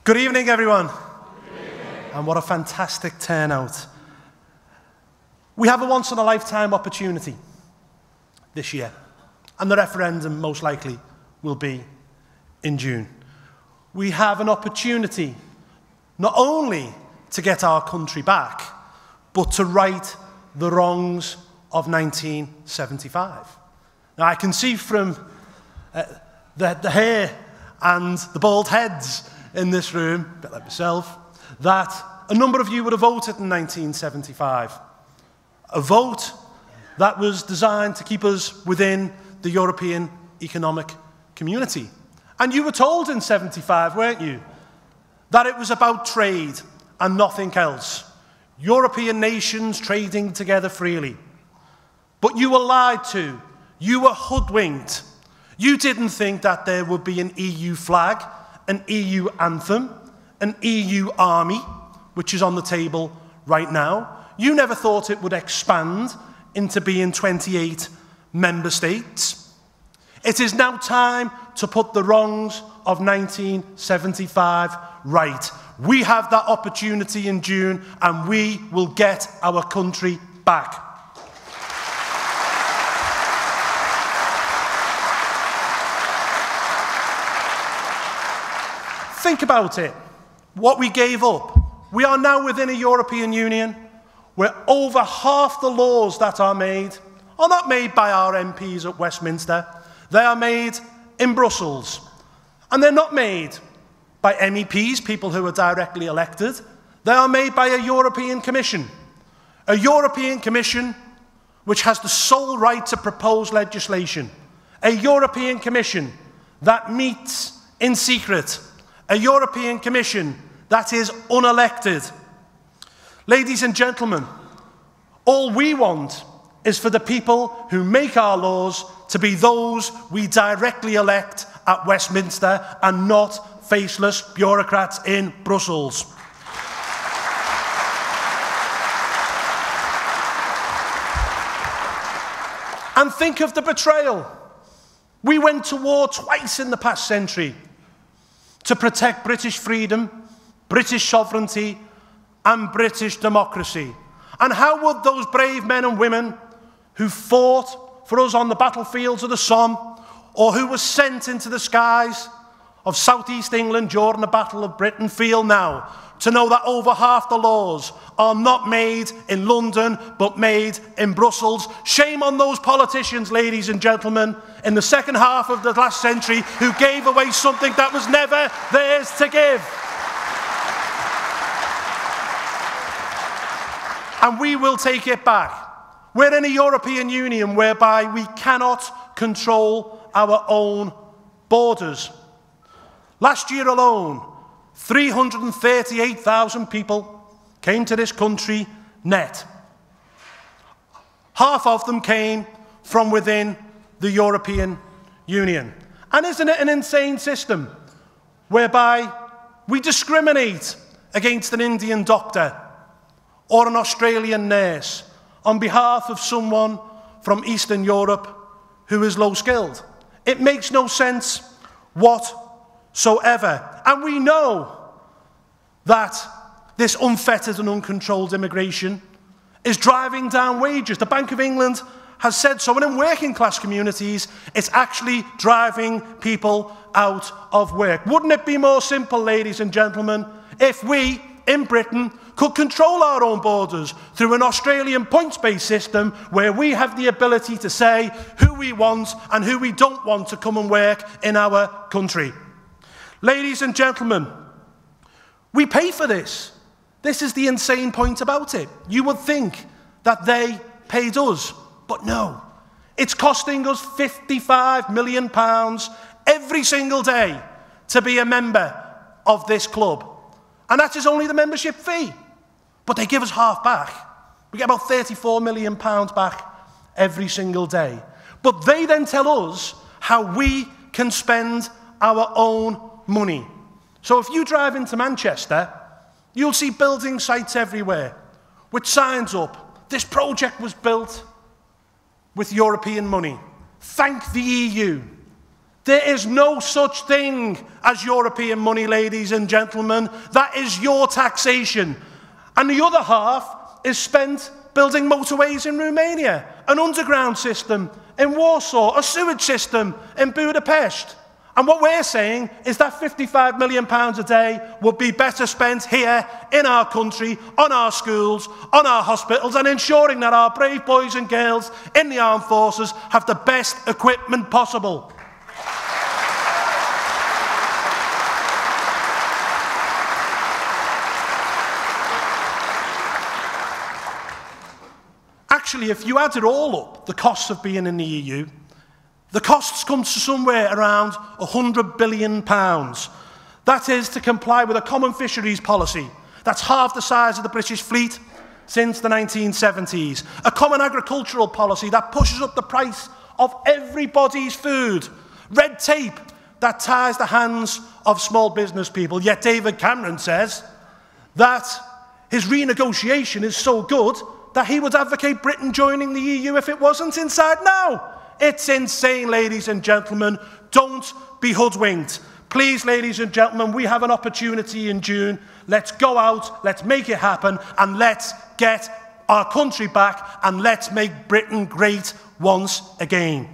Good evening, everyone. Good evening. And what a fantastic turnout. We have a once-in-a-lifetime opportunity this year, and the referendum most likely will be in June. We have an opportunity not only to get our country back, but to right the wrongs of 1975. Now, I can see from the hair and the bald heads in this room, a bit like myself, that a number of you would have voted in 1975. A vote that was designed to keep us within the European Economic Community. And you were told in 75, weren't you, that it was about trade and nothing else. European nations trading together freely. But you were lied to. You were hoodwinked. You didn't think that there would be an EU flag, an EU anthem, an EU army, which is on the table right now. You never thought it would expand into being 28 member states. It is now time to put the wrongs of 1975 right. We have that opportunity in June, and we will get our country back. Think about it, what we gave up. We are now within a European Union where over half the laws that are made are not made by our MPs at Westminster. They are made in Brussels. And they're not made by MEPs, people who are directly elected. They are made by a European Commission. A European Commission which has the sole right to propose legislation. A European Commission that meets in secret. A European Commission that is unelected. Ladies and gentlemen, all we want is for the people who make our laws to be those we directly elect at Westminster and not faceless bureaucrats in Brussels. And think of the betrayal. We went to war twice in the past century to protect British freedom, British sovereignty, and British democracy. And how would those brave men and women who fought for us on the battlefields of the Somme, or who were sent into the skies of southeast England during the Battle of Britain feel now, to know that over half the laws are not made in London, but made in Brussels? Shame on those politicians, ladies and gentlemen, in the second half of the last century who gave away something that was never theirs to give. And we will take it back. We're in a European Union whereby we cannot control our own borders. Last year alone, 338,000 people came to this country net. Half of them came from within the European Union. And isn't it an insane system whereby we discriminate against an Indian doctor or an Australian nurse on behalf of someone from Eastern Europe who is low-skilled? It makes no sense whatsoever. And we know that this unfettered and uncontrolled immigration is driving down wages. The Bank of England has said so. And in working class communities, it's actually driving people out of work. Wouldn't it be more simple, ladies and gentlemen, if we, in Britain, could control our own borders through an Australian points-based system where we have the ability to say who we want and who we don't want to come and work in our country? Ladies and gentlemen, we pay for this. This is the insane point about it. You would think that they paid us, but no. It's costing us £55 million every single day to be a member of this club. And that is only the membership fee. But they give us half back. We get about £34 million back every single day. But they then tell us how we can spend our own money. So if you drive into Manchester You'll see building sites everywhere with signs up. This project was built with European money. Thank the EU. There is no such thing as European money, ladies and gentlemen. That is your taxation. And the other half is spent building motorways in Romania, an underground system in Warsaw, a sewage system in Budapest. And what we're saying is that £55 million a day would be better spent here in our country, on our schools, on our hospitals, and ensuring that our brave boys and girls in the armed forces have the best equipment possible. Actually, if you add it all up, the costs of being in the EU, the costs come to somewhere around £100 billion. That is to comply with a common fisheries policy that's half the size of the British fleet since the 1970s. A common agricultural policy that pushes up the price of everybody's food. Red tape that ties the hands of small business people. Yet David Cameron says that his renegotiation is so good that he would advocate Britain joining the EU if it wasn't inside now. It's insane, ladies and gentlemen. Don't be hoodwinked. Please, ladies and gentlemen, we have an opportunity in June. Let's go out, let's make it happen, and let's get our country back, and let's make Britain great once again.